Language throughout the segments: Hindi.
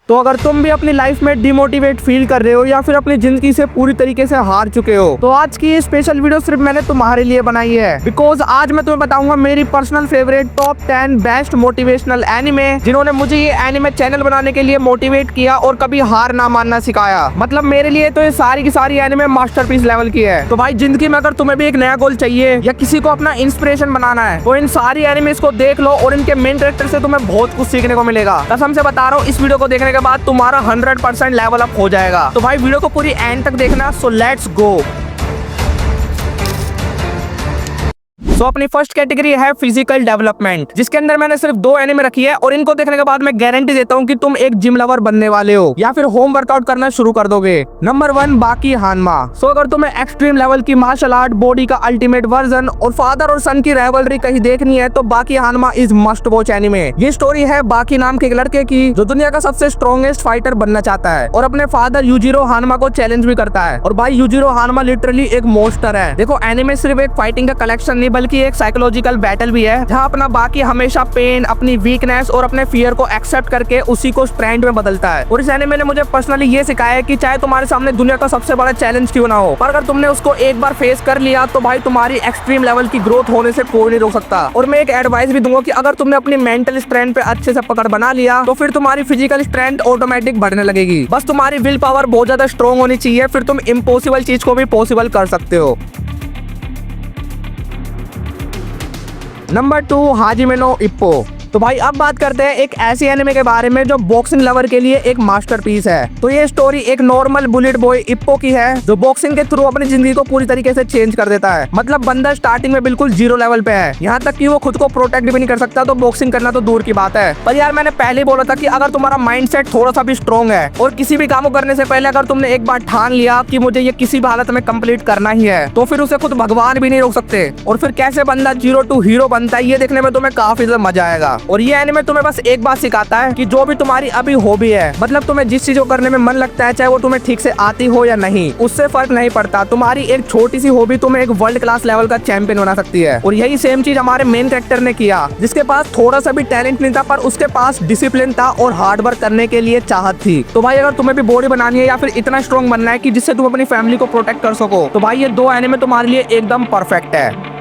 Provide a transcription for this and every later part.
तो अगर तुम भी अपनी लाइफ में डिमोटिवेट फील कर रहे हो या फिर अपनी जिंदगी से पूरी तरीके से हार चुके हो तो आज की ये स्पेशल वीडियो सिर्फ मैंने तुम्हारे लिए बनाई है। बिकॉज आज मैं तुम्हें बताऊंगा मेरी personal favourite top 10 best motivational anime जिन्होंने मुझे ये एनिमे चैनल बनाने के लिए मोटिवेट किया और कभी हार ना मानना सिखाया। मतलब मेरे लिए तो ये सारी की सारी एनिमे मास्टरपीस लेवल की है। तो भाई जिंदगी में अगर तुम्हें भी एक नया गोल चाहिए या किसी को अपना इंस्पिरेशन बनाना है तो इन सारी एनिमेस को देख लो और इनके मेन कैरेक्टर से तुम्हें बहुत कुछ सीखने को मिलेगा। कसम से बता रहा हूँ, इस वीडियो को देखने के बाद तुम्हारा 100% लेवल अप हो जाएगा। तो भाई वीडियो को पूरी एंड तक देखना। So let's go. तो अपनी फर्स्ट कैटेगरी है फिजिकल डेवलपमेंट, जिसके अंदर मैंने सिर्फ 2 एनिमे रखी है और इनको देखने के बाद मैं गारंटी देता हूँ कि तुम एक जिम लवर बनने वाले हो या फिर होम वर्कआउट करना शुरू कर दोगे। नंबर 1 बाकी हानमा। सो अगर तुम्हें एक्सट्रीम लेवल की मार्शल आर्ट, बॉडी का अल्टीमेट वर्जन और फादर और सन की राइवलरी कहीं देखनी है तो बाकी हानमा इज मस्ट वॉच एनिमे। ये स्टोरी है बाकी नाम के एक लड़के की जो दुनिया का सबसे स्ट्रॉन्गेस्ट फाइटर बनना चाहता है और अपने फादर यूजिरो हानमा को चैलेंज भी करता है। और भाई यूजिरो हानमा लिटरली एक मोस्टर है। देखो एनिमे सिर्फ एक फाइटिंग का कलेक्शन नहीं बल्कि एक साइकोलॉजिकल बैटल भी है, जहाँ अपना बाकी हमेशा पेन, अपनी वीकनेस और अपने फियर को एक्सेप्ट करके उसी को स्ट्रेंथ में बदलता है। और इस एनिमे ने मुझे पर्सनली ये सिखाया है कि चाहे तुम्हारे सामने दुनिया का सबसे बड़ा चैलेंज क्यों ना हो, पर अगर तुमने उसको एक बार फेस कर लिया तो भाई तुम्हारी एक्सट्रीम लेवल की ग्रोथ होने से कोई नहीं रोक सकता। और मैं एक एडवाइस भी दूंगा कि अगर तुमने अपनी मेंटल स्ट्रेंथ पे अच्छे से पकड़ बना लिया तो फिर तुम्हारी फिजिकल स्ट्रेंथ ऑटोमेटिक बढ़ने लगेगी। बस तुम्हारी विल पावर बहुत ज्यादा स्ट्रॉन्ग होनी चाहिए, फिर तुम इम्पॉसिबल चीज को भी पॉसिबल कर सकते हो। Number 2 Hajime no Ippo. तो भाई अब बात करते हैं एक ऐसी एनिमे के बारे में जो बॉक्सिंग लवर के लिए एक मास्टरपीस है। तो ये स्टोरी एक नॉर्मल बुलेट बॉय इप्पो की है जो बॉक्सिंग के थ्रू अपनी जिंदगी को पूरी तरीके से चेंज कर देता है। मतलब बंदा स्टार्टिंग में बिल्कुल 0 लेवल पे है, यहाँ तक कि वो खुद को प्रोटेक्ट भी नहीं कर सकता, तो बॉक्सिंग करना तो दूर की बात है। पर यार मैंने पहले बोला था कि अगर तुम्हारा माइंडसेट थोड़ा सा भी स्ट्रॉन्ग है और किसी भी काम को करने से पहले अगर तुमने एक बार ठान लिया कि मुझे ये किसी भी हालत में कंप्लीट करना ही है तो फिर उसे खुद भगवान भी नहीं रोक सकते। और फिर कैसे बंदा 0 to हीरो बनता है ये देखने में तुम्हें काफी ज्यादा मजा आएगा। और ये एनिमे तुम्हें बस एक बात सिखाता है कि जो भी तुम्हारी अभी हॉबी है, मतलब तुम्हें जिस चीज को करने में मन लगता है चाहे वो तुम्हें ठीक से आती हो या नहीं, उससे फर्क नहीं पड़ता। तुम्हारी एक छोटी सी हॉबी तुम्हें एक वर्ल्ड क्लास लेवल का चैंपियन बना सकती है। और यही सेम चीज हमारे मेन कैरेक्टर ने किया, जिसके पास थोड़ा सा भी टैलेंट नहीं था पर उसके पास डिसिप्लिन था और हार्ड वर्क करने के लिए चाहत थी। तो भाई अगर तुम्हें भी बॉडी बनानी है या फिर इतना स्ट्रॉन्ग बनना है कि जिससे तुम अपनी फैमिली को प्रोटेक्ट कर सको तो भाई ये 2 एनिमे तुम्हारे लिए एकदम परफेक्ट है।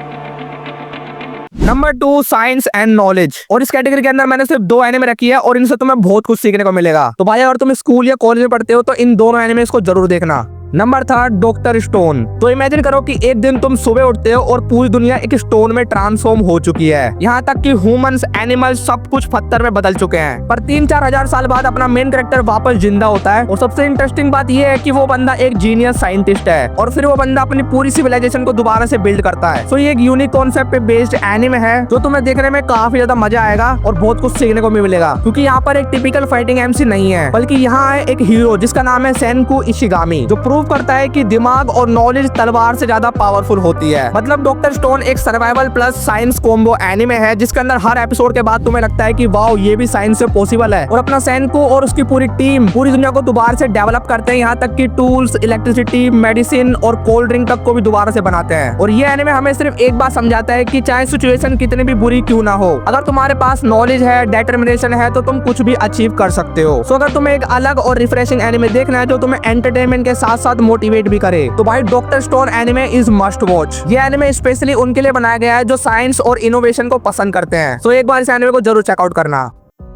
Number 2 science and knowledge. और इस कैटेगरी के अंदर मैंने सिर्फ 2 एनिमे रखी है और इनसे तुम्हें बहुत कुछ सीखने को मिलेगा। तो भाई अगर तुम स्कूल या कॉलेज में पढ़ते हो तो इन दोनों एनिमे को जरूर देखना। Number 3 doctor stone. तो इमेजिन करो कि एक दिन तुम सुबह उठते हो और पूरी दुनिया एक स्टोन में ट्रांसफॉर्म हो चुकी है, यहाँ तक कि ह्यूमंस, एनिमल्स सब कुछ पत्थर में बदल चुके हैं। पर 3-4 हजार साल बाद अपना मेन कैरेक्टर वापस जिंदा होता है। और सबसे इंटरेस्टिंग बात यह है कि वो बंदा एक जीनियस साइंटिस्ट है और फिर वो बंदा अपनी पूरी सिविलाइजेशन को दोबारा से बिल्ड करता है। तो ये एक यूनिक कॉन्सेप्ट पे बेस्ड एनिमे है जो तुम्हें देखने में काफी ज्यादा मजा आएगा और बहुत कुछ सीखने को भी मिलेगा। क्योंकि यहाँ पर एक टिपिकल फाइटिंग एमसी नहीं है बल्कि यहाँ है एक हीरो जिसका नाम है सेनकू इशिगामी, जो प्रूव करता है कि दिमाग और नॉलेज तलवार से ज्यादा पावरफुल होती है। मतलब डॉक्टर स्टोन एक survival plus science combo anime है जिसके अंदर हर एपिसोड के बाद तुम्हें लगता है कि वाओ ये भी साइंस से पॉसिबल है। और अपना सेनकू और उसकी पूरी टीम पूरी दुनिया को दोबारा से डेवलप करते हैं, यहाँ तक कि टूल्स, इलेक्ट्रिसिटी, मेडिसिन और कोल्ड ड्रिंक तक को भी दोबारा से बनाते हैं। और ये एनिमे हमें सिर्फ एक बात समझाता है कि चाहे सिचुएशन कितनी भी बुरी क्यों ना हो, अगर तुम्हारे पास नॉलेज है, डिटर्मिनेशन है तो तुम कुछ भी अचीव कर सकते हो। सो अगर तुम्हें एक अलग और रिफ्रेशिंग एनिमे देखना है जो तुम्हें एंटरटेनमेंट के साथ साथ मोटिवेट भी करे तो भाई doctor stone anime is must watch. ये एनिमे स्पेशली उनके लिए बनाया गया है जो साइंस और इनोवेशन को पसंद करते हैं। सो एक बार इस एनिमे को जरूर चेकआउट करना।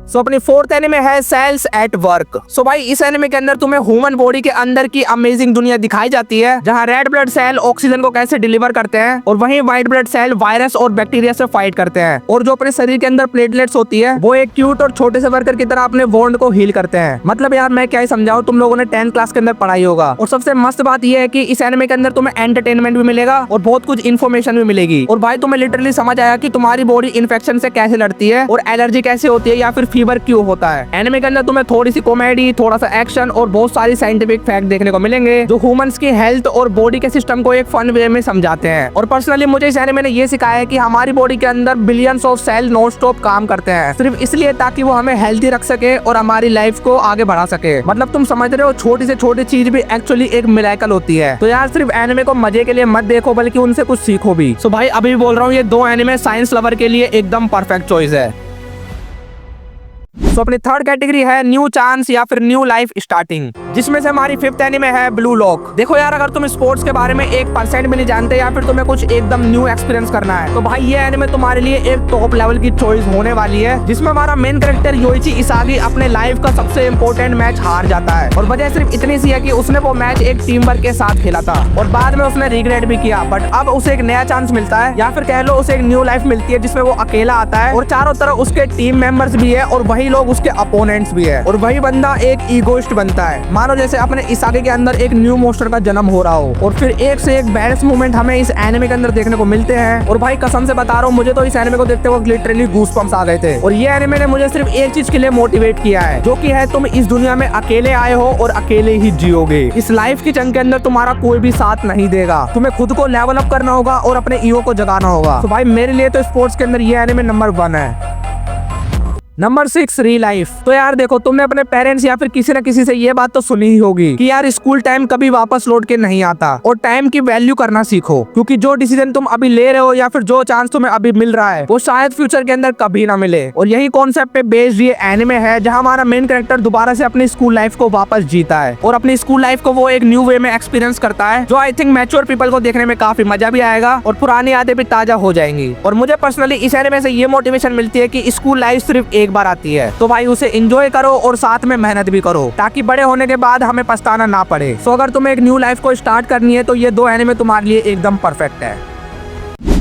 सो अपनी 4th एनिमे है सेल्स एट वर्क। सो भाई इस एनिमे के अंदर तुम्हें ह्यूमन बॉडी के अंदर की अमेजिंग दुनिया दिखाई जाती है, जहां रेड ब्लड सेल ऑक्सीजन को कैसे डिलीवर करते हैं और वहीं व्हाइट ब्लड सेल वायरस और बैक्टीरिया से फाइट करते हैं। और जो अपने शरीर के अंदर प्लेटलेट्स होती है वो एक क्यूट और छोटे से वर्कर की तरह अपने वोंड को हील करते हैं। मतलब यार मैं क्या ही समझाऊं, तुम लोगों ने 10th क्लास के अंदर पढ़ाई होगा। और सबसे मस्त बात यह है कि इस एनिमे के अंदर तुम्हें एंटरटेनमेंट भी मिलेगा और बहुत कुछ इन्फॉर्मेशन भी मिलेगी। और भाई तुम्हें लिटरली समझ आया कि तुम्हारी बॉडी इन्फेक्शन से कैसे लड़ती है और एलर्जी कैसे होती है या फिर फीवर क्यों होता है। एनिमे के अंदर तुम्हें थोड़ी सी कॉमेडी, थोड़ा सा एक्शन और बहुत सारी साइंटिफिक फैक्ट देखने को मिलेंगे जो ह्यूमंस की हेल्थ और बॉडी के सिस्टम को एक फन वे में समझाते हैं। और पर्सनली मुझे इस एनिमे ने ये सिखाया है कि हमारी बॉडी के अंदर billions of cell non stop काम करते हैं सिर्फ इसलिए ताकि वो हमें हेल्थी रख सके और हमारी लाइफ को आगे बढ़ा सके। मतलब तुम समझ रहे हो, छोटी से छोटी चीज भी एक्चुअली एक मिरेकल होती है। तो यार सिर्फ एनिमे को मजे के लिए मत देखो बल्कि उनसे कुछ सीखो भी। सो भाई अभी बोल रहा हूँ ये 2 एनिमे साइंस लवर के लिए एकदम परफेक्ट चॉइस है। तो अपनी थर्ड कैटेगरी है न्यू चांस या फिर न्यू लाइफ स्टार्टिंग, जिसमें से हमारी फिफ्थ एनिमे है ब्लू लॉक। देखो यार, अगर तुम स्पोर्ट्स के बारे में 1% भी नहीं जानते या फिर तुम्हें कुछ एकदम न्यू एक्सपीरियंस करना है तो भाई ये एनिमे तुम्हारे लिए एक टॉप लेवल की चॉइस होने वाली है, जिसमें हमारा मेन कैरेक्टर योइची इसागी अपने लाइफ का सबसे इम्पोर्टेंट मैच हार जाता है और वजह सिर्फ इतनी सी है कि उसने वो मैच एक टीम वर्क के साथ खेला था और बाद में उसने रिग्रेट भी किया, बट अब उसे एक नया चांस मिलता है या फिर कह लो उसे एक न्यू लाइफ मिलती है जिसमें वो अकेला आता है और चारों तरफ उसके टीम मेंबर्स भी है और वही लोग उसके अपोनेंट्स भी है और वही बंदा एक ईगोइस्ट बनता है। मानो जैसे अपने इसागी के अंदर एक न्यू मोस्टर का जन्म हो रहा हो और फिर एक से एक बैलेंस मूवमेंट हमें इस एनिमे के अंदर देखने को मिलते हैं। और भाई कसम से बता रहा हूँ, मुझे तो इस एनिमे को देखते वक्त लिटरली गूज़बम्प्स आ गए थे और ये एनिमे ने मुझे सिर्फ एक चीज के लिए मोटिवेट किया है, जो कि है तुम इस दुनिया में अकेले आए हो और अकेले ही जियोगे। इस लाइफ की जंग के अंदर तुम्हारा कोई भी साथ नहीं देगा, तुम्हें खुद को लेवल अप करना होगा और अपने ईगो को जगाना होगा। तो भाई मेरे लिए तो स्पोर्ट्स के अंदर ये एनिमे नंबर 1 है। Number 6 real life. तो यार देखो, तुमने अपने पेरेंट्स या फिर किसी न किसी से ये बात तो सुनी ही होगी कि यार स्कूल टाइम कभी वापस लौट के नहीं आता और टाइम की वैल्यू करना सीखो, क्योंकि जो डिसीजन तुम अभी ले रहे हो या फिर जो चांस तुम्हें अभी मिल रहा है वो शायद फ्यूचर के अंदर कभी ना मिले। और यही कॉन्सेप्ट पे बेस्ड ये एनिमे है, जहाँ हमारा मेन कैरेक्टर दोबारा से अपनी स्कूल लाइफ को वापस जीता है और अपनी स्कूल लाइफ को वो एक न्यू वे में एक्सपीरियंस करता है, जो आई थिंक मैच्योर पीपल को देखने में काफी मजा भी आएगा और पुरानी यादें भी ताजा हो जाएंगी। और मुझे पर्सनली इस एनिमे से ये मोटिवेशन मिलती है कि स्कूल लाइफ सिर्फ एक बार आती है, तो भाई उसे एंजॉय करो और साथ में मेहनत भी करो ताकि बड़े होने के बाद हमें पछताना ना पड़े। सो अगर तुम्हें एक न्यू लाइफ को स्टार्ट करनी है तो ये 2 एनिमे तुम्हारे लिए एकदम परफेक्ट है।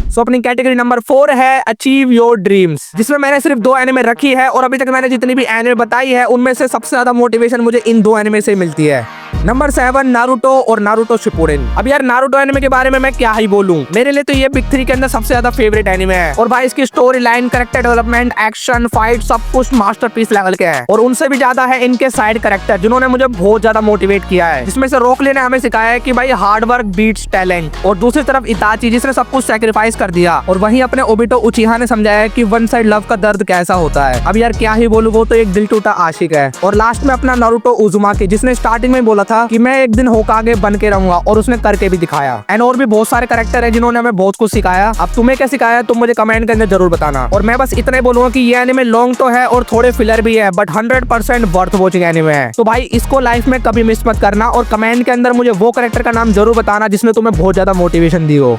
सो अपनी कैटेगरी नंबर 4 है अचीव योर ड्रीम्स, जिसमें मैंने सिर्फ 2 एनिमे रखी है और अभी तक मैंने जितनी भी एनिमे बताई है उनमें से सबसे ज्यादा मोटिवेशन मुझे इन 2 एनिमे से मिलती है। नंबर 7 नारुतो और नारुतो शिपुडेन। अब यार नारुतो एनिमे के बारे में मैं क्या ही बोलूं, मेरे लिए तो ये बिग 3 के अंदर सबसे ज्यादा फेवरेट एनिमे है और भाई इसकी story line, character development, action, fight सब कुछ मास्टरपीस लेवल के हैं और उनसे भी ज्यादा है इनके साइड कैरेक्टर, जिन्होंने मुझे बहुत ज्यादा मोटिवेट किया है। जिसमें से रॉक ली ने हमें सिखाया है कि भाई हार्ड वर्क बीट्स टैलेंट, और दूसरी तरफ इताची जिसने सब कुछ सैक्रिफाइस कर दिया, और वहीं अपने ओबिटो उचिहा ने समझाया कि वन साइड लव का दर्द कैसा होता है। अब यार क्या ही बोलूं, वो तो एक दिल टूटा आशिक है। और लास्ट में अपना नारुतो उजुमाकी, जिसने स्टार्टिंग में बोला था कि मैं एक दिन होकागे बन के रहूंगा और उसने करके भी दिखाया। एंड और भी बहुत सारे कैरेक्टर है जिन्होंने हमें बहुत कुछ सिखाया। अब तुम्हें क्या सिखाया तुम मुझे कमेंट के अंदर जरूर बताना। और मैं बस इतना बोलूंगा कि ये एनिमे लॉन्ग तो है और थोड़े फिलर भी है, बट 100% वर्थ वॉचिंग एनिमे है। तो भाई इसको लाइफ में कभी मिस मत करना और कमेंट के अंदर मुझे वो कैरेक्टर का नाम जरूर बताना जिसने तुम्हें बहुत ज्यादा मोटिवेशन दी हो।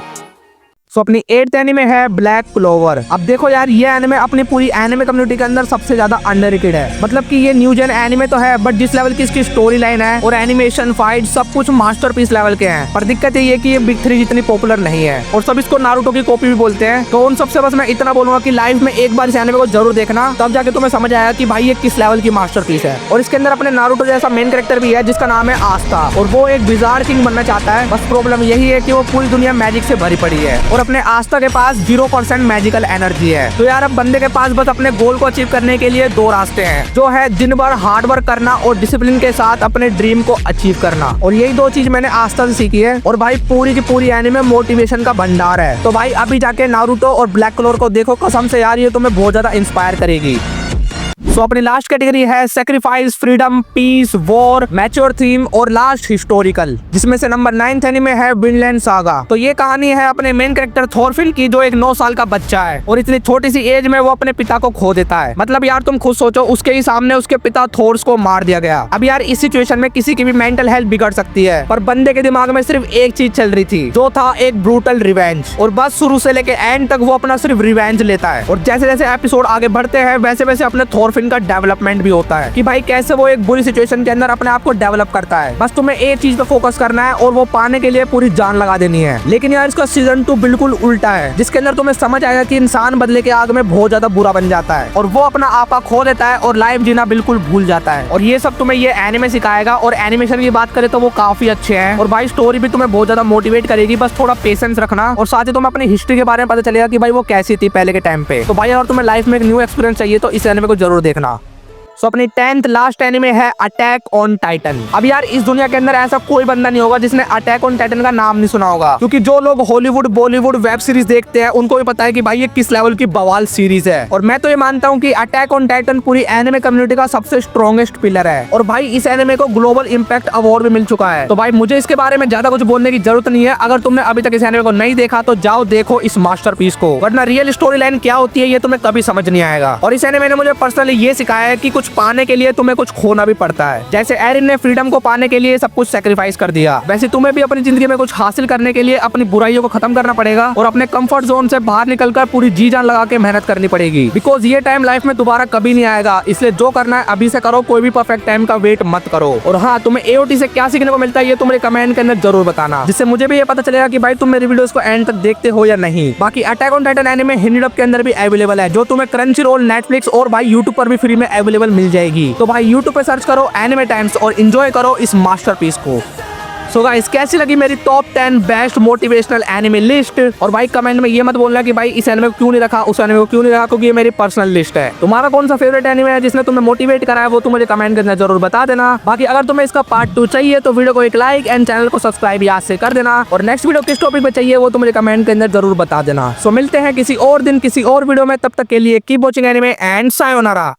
सो अपनी 8th एनिमे है ब्लैक क्लोवर। अब देखो यार, ये एनिमे अपनी पूरी एनिमे कम्युनिटी के अंदर सबसे ज्यादा अंडररेटेड है। मतलब कि ये न्यू जेन एनिमे तो है, बट जिस लेवल की इसकी स्टोरी लाइन है और एनिमेशन, फाइट सब कुछ मास्टरपीस लेवल के हैं। पर दिक्कत ये है कि ये बिग 3 जितनी पॉपुलर नहीं है और सब इसको नारुतो की कॉपी भी बोलते हैं। तो उन सबसे बस मैं इतना बोलूंगा कि लाइफ में एक बार इस एनिमे को जरूर देखना, तब जाके तुम्हें समझ आएगा कि भाई ये किस लेवल की मास्टरपीस है। और इसके अंदर अपने नारुतो जैसा मेन कैरेक्टर भी है जिसका नाम है आस्था, और वो एक विजार्ड किंग बनना चाहता है। बस प्रॉब्लम यही है कि वो पूरी दुनिया मैजिक से भरी पड़ी है और अपने आस्था के पास 0% मैजिकल एनर्जी है। तो यार अब बंदे के पास बस अपने गोल को अचीव करने के लिए 2 रास्ते हैं, जो है दिन भर हार्ड वर्क करना और डिसिप्लिन के साथ अपने ड्रीम को अचीव करना। और यही 2 चीज मैंने आस्था से सीखी है। और भाई पूरी की पूरी एनिमे मोटिवेशन का भंडार है। तो भाई अभी जाके नारुतो और ब्लैक क्लोवर को देखो, कसम से यार ये तुम्हें बहुत ज्यादा इंस्पायर करेगी। सो अपनी लास्ट कैटेगरी है sacrifice, freedom, peace, war, mature theme और लास्ट हिस्टोरिकल, जिसमें से नंबर 9th एनिमे है विनलैंड सागा। तो ये कहानी है अपने मेन कैरेक्टर थॉरफिन की, जो एक 9 साल का बच्चा है और इतनी छोटी सी एज में वो अपने पिता को खो देता है। मतलब यार तुम खुद सोचो, उसके ही सामने उसके पिता थोर्स को मार दिया गया। अब यार इस सिचुएशन में किसी की भी मेंटल हेल्थ बिगड़ सकती है, पर बंदे के दिमाग में सिर्फ एक चीज चल रही थी, जो था एक ब्रूटल रिवेंज। और बस शुरू से लेके एंड तक वो अपना सिर्फ रिवेंज लेता है। और जैसे जैसे एपिसोड आगे बढ़ते हैं वैसे वैसे अपने थॉरफिन का डेवलपमेंट भी होता है कि भाई कैसे वो एक बुरी सिचुएशन के अंदर अपने आप को डेवलप करता है। बस तुम्हें एक चीज पे फोकस करना है और वो पाने के लिए पूरी जान लगा देनी है। लेकिन यार इसका सीजन 2 बिल्कुल उल्टा है, जिसके अंदर तुम्हें समझ आएगा कि इंसान बदले के आग में बहुत ज्यादा बुरा बन जाता है और वो अपना आपा खो देता है और लाइफ जीना बिल्कुल भूल जाता है। और ये सब तुम्हें ये एनिमे सिखाएगा। और एनिमेशन की बात करें तो वो काफी अच्छे हैं और भाई स्टोरी भी तुम्हें बहुत ज्यादा मोटिवेट करेगी। बस थोड़ा पेशेंस रखना और साथ ही तुम्हें अपनी हिस्ट्री के बारे में पता चलेगा कि भाई वो कैसी थी पहले के टाइम पे। तो भाई अगर तुम्हें लाइफ में एक न्यू एक्सपीरियंस चाहिए तो इस एनिमे को जरूर देखना। सो अपनी 10th लास्ट एनिमे है अटैक ऑन टाइटन। अब यार इस दुनिया के अंदर ऐसा कोई बंदा नहीं होगा जिसने अटैक ऑन टाइटन का नाम नहीं सुना होगा, क्योंकि जो लोग हॉलीवुड बॉलीवुड वेब सीरीज देखते हैं उनको भी पता है कि भाई ये किस लेवल की बवाल सीरीज है। और मैं तो ये मानता हूँ कि अटैक ऑन टाइटन पूरी एनिमे कम्युनिटी का सबसे स्ट्रॉन्गेस्ट पिलर है। और भाई इस एनिमे को ग्लोबल इंपैक्ट अवार्ड भी मिल चुका है। तो भाई मुझे इसके बारे में ज्यादा कुछ बोलने की जरूरत नहीं है। अगर तुमने अभी तक इस एनिमे को नहीं देखा तो जाओ देखो इस मास्टरपीस को, वरना रियल स्टोरी लाइन क्या होती है ये तुम्हें कभी समझ नहीं आएगा। और इस एनिमे ने मुझे पर्सनली ये सिखाया है कि कुछ पाने के लिए तुम्हें कुछ खोना भी पड़ता है। जैसे एरिन ने फ्रीडम को पाने के लिए सब कुछ सेक्रीफाइस कर दिया, वैसे तुम्हें भी अपनी जिंदगी में कुछ हासिल करने के लिए अपनी बुराइयों को खत्म करना पड़ेगा और अपने कंफर्ट जोन से बाहर निकलकर पूरी जी जान लगा के मेहनत करनी पड़ेगी। बिकॉज ये टाइम लाइफ में दोबारा कभी नहीं आएगा, इसलिए जो करना है अभी से करो, कोई भी परफेक्ट टाइम का वेट मत करो। और हाँ, तुम्हें AOT से क्या सीखने को मिलता है ये तुम मेरे कमेंट के अंदर जरूर बताना, जिससे मुझे भी ये पता चलेगा कि भाई तुम मेरी वीडियोस को एंड तक देखते हो या नहीं। बाकी attack on Titan anime Hindi dub के अंदर भी अवेलेबल है, जो तुम्हें क्रंचीरोल, नेटफ्लिक्स और भाई यूट्यूब पर भी फ्री में अवेलेबल मिल जाएगी। तो भाई यूट्यूब पे सर्च करो एनिमे टाइम्स और एंजॉय करो इस मास्टरपीस को। सो गाइस, कैसी लगी मेरी top 10 best motivational anime list? और भाई कमेंट में ये मत बोलना कि भाई इस एनिमे को क्यों नहीं रखा, उस एनिमे को क्यों नहीं रखा, क्योंकि ये मेरी पर्सनल लिस्ट है। तुम्हारा कौन सा फेवरेट एनिमे है जिसने तुम्हें मोटिवेट करा है वो तुम मुझे कमेंट करना जरूर बता देना। बाकी अगर तुम्हें इसका पार्ट 2 चाहिए तो वीडियो को एक लाइक एंड चैनल को सब्सक्राइब याद से कर देना। और नेक्स्ट वीडियो किस टॉपिक पे चाहिए वो तुम मुझे कमेंट के अंदर जरूर बता देना। सो मिलते हैं किसी और दिन किसी और वीडियो में, तब तक के लिए keep watching anime and sayonara.